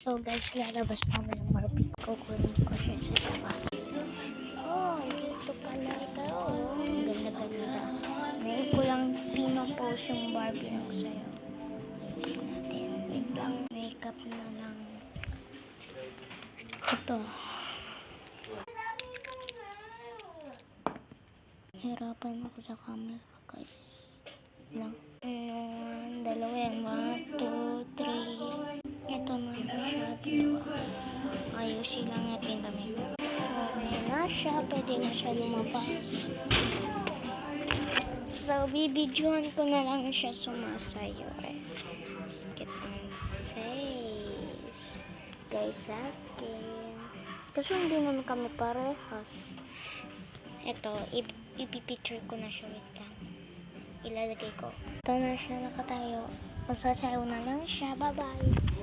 So guys, lalabas namin ng Marpit ko. Kunin ko siya sa labas. Oh, dito pala ito. Oh, ganda-ganda. Ngayon ko lang pinopost yung Barbie ko sa'yo. Natin. Wait lang. Makeup na lang. Ito. Hirapan ako sa camera guys. Lang. Dalawa yan. 1, 2, 3. Ito na siya. Ayusin lang natin damit. Okay na siya. Pwede na siya lumabas. So, bibidyohan ko na lang siya sumasayo. Get my face. Guys, akin. Kasi hindi naman kami parehas. Ito, ipipicture ko na siya. Wait lang. Ilalagay ko. Ito na siya nakatayo. Magsasayaw na lang siya. Bye-bye.